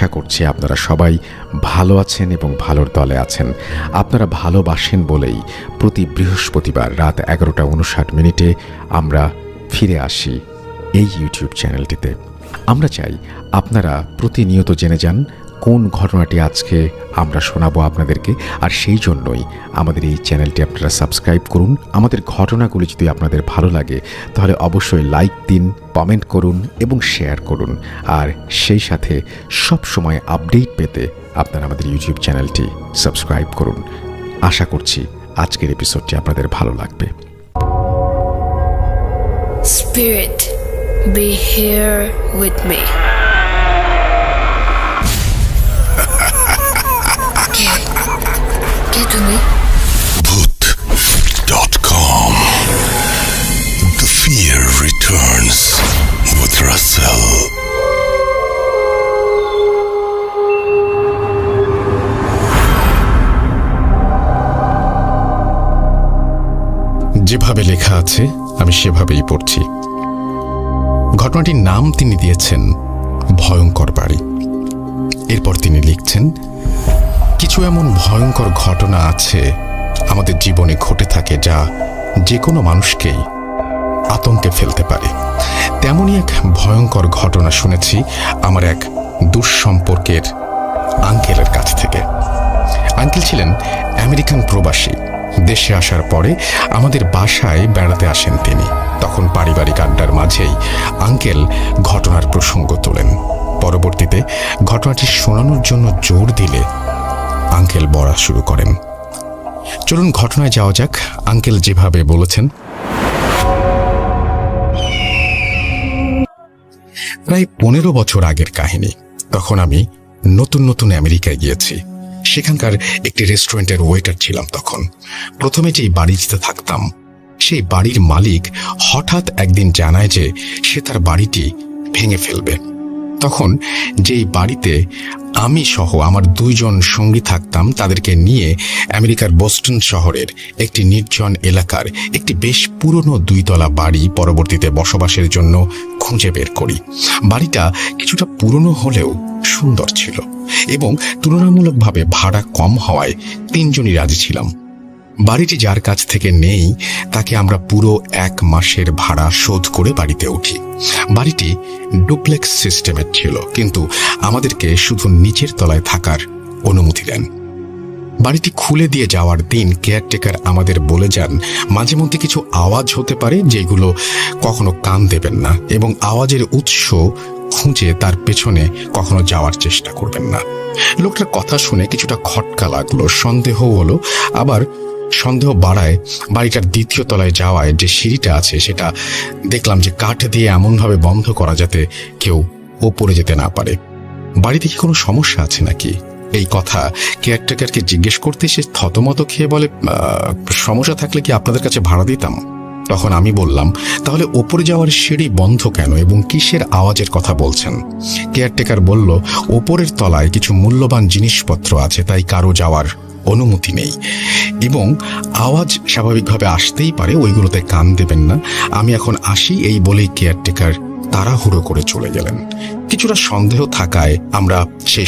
আশা করছি আপনারা সবাই ভালো আছেন এবং ভালোর দলে আছেন। আপনারা ভালোবাসেন বলেই প্রতি বৃহস্পতিবার রাত 11:59 আমরা ফিরে আসি এই ইউটিউব চ্যানেলটিতে। আমরা চাই আপনারা প্রতিনিয়ত জেনে যান কোন ঘটনাটি আজকে আমরা শোনাবো আপনাদেরকে, আর সেই জন্যই আমাদের এই চ্যানেলটি আপনারা সাবস্ক্রাইব করুন। আমাদের ঘটনাগুলি যদি আপনাদের ভালো লাগে তাহলে অবশ্যই লাইক দিন, কমেন্ট করুন এবং শেয়ার করুন। আর সেই সাথে সব সময় আপডেট পেতে আপনারা আমাদের ইউটিউব চ্যানেলটি সাবস্ক্রাইব করুন। আশা করছি আজকের এপিসোডটি আপনাদের ভালো লাগবে। Spirit, be here with me. কে তুমি? Bhoot.com. The fear returns with Russell. যেভাবে লেখা আছে আমি সেভাবেই পড়ছি। ঘটনাটির নাম তিনি দিয়েছেন ভয়ঙ্কর বাড়ি। এরপর তিনি লিখছেন, কিছু এমন ভয়ঙ্কর ঘটনা আছে আমাদের জীবনে ঘটে থাকে যা যে কোনো মানুষকেই আতঙ্কে ফেলতে পারে। তেমনই এক ভয়ঙ্কর ঘটনা শুনেছি আমার এক দুঃসম্পর্কের আঙ্কেলের কাছ থেকে। আঙ্কেল ছিলেন আমেরিকান প্রবাসী। দেশে আসার পরে আমাদের বাসায় বেড়াতে আসেন তিনি। তখন পারিবারিক আড্ডার মাঝেই আঙ্কেল ঘটনার প্রসঙ্গ তোলেন। পরবর্তীতে ঘটনাটি শোনানোর জন্য জোর দিলে আঙ্কেল বলা শুরু করেন। চলুন ঘটনায় যাওয়া যাক। আঙ্কেল যেভাবে বলেছেন, প্রায় 15 বছর আগের কাহিনী। তখন আমি নতুন নতুন আমেরিকায় গিয়েছি। সেখানকার একটি রেস্টুরেন্টের ওয়েটার ছিলাম তখন। প্রথমে যেই বাড়িতে থাকতাম সেই বাড়ির মালিক হঠাৎ একদিন জানায় যে সে তার বাড়িটি ভেঙে ফেলবে। তখন যেই বাড়িতে আমি সহ আমার 2 জন সঙ্গী থাকতাম তাদেরকে নিয়ে আমেরিকার বোস্টন শহরের একটি নির্জন এলাকার একটি বেশ পুরনো 2 তলা বাড়ি পরবর্তীতে বসবাসের জন্য খুঁজে বের করি। বাড়িটা কিছুটা পুরনো হলেও সুন্দর ছিল এবং তুলনামূলকভাবে ভাড়া কম হওয়ায় 3 জনই রাজি ছিলাম। বাড়িটি যার কাছ থেকে নেই তাকে আমরা পুরো 1 মাসের ভাড়া শোধ করে বাড়িতে উঠি। বাড়িটি ডুপ্লেক্স সিস্টেমের ছিল, কিন্তু আমাদেরকে শুধু নিচের তলায় থাকার অনুমতি দেন। বাড়িটি খুলে দিয়ে যাওয়ার দিন কেয়ারটেকার আমাদের বলে যান মাঝে মধ্যে কিছু আওয়াজ হতে পারে যেগুলো কখনো কান দেবেন না এবং আওয়াজের উৎস খুঁজে তার পেছনে কখনো যাওয়ার চেষ্টা করবেন না। লোকটার কথা শুনে কিছুটা খটকা লাগলো, সন্দেহ হলো। আবার সন্দেহ বাড়ায় বাড়িটার 2য় তলায় যাওয়ায় যে সিঁড়িটা আছে সেটা দেখলাম যে কাঠ দিয়ে এমনভাবে বন্ধ করা যাতে কেউ ওপরে যেতে না পারে। বাড়িতে কি কোনো সমস্যা আছে নাকি? এই কথা কেয়ারটেকারকে জিজ্ঞেস করতে সে থতমত খেয়ে বলে, সমস্যা থাকলে কি আপনাদের কাছে ভাড়া দিতাম। তখন আমি বললাম, তাহলে ওপরে যাওয়ার সিঁড়ি বন্ধ কেন এবং কিসের আওয়াজের কথা বলছেন? কেয়ারটেকার বলল, ওপরের তলায় কিছু মূল্যবান জিনিসপত্র আছে, তাই কারো যাওয়ার অনুমতি নেই এবং আওয়াজ স্বাভাবিকভাবে আসতেই পারে, ওইগুলোতে কান দেবেন না। আমি এখন আসি এই বলেই কেয়ারটেকার তাড়াহুড়ো করে চলে গেলেন। কিছুটা সন্দেহ থাকায় আমরা সেই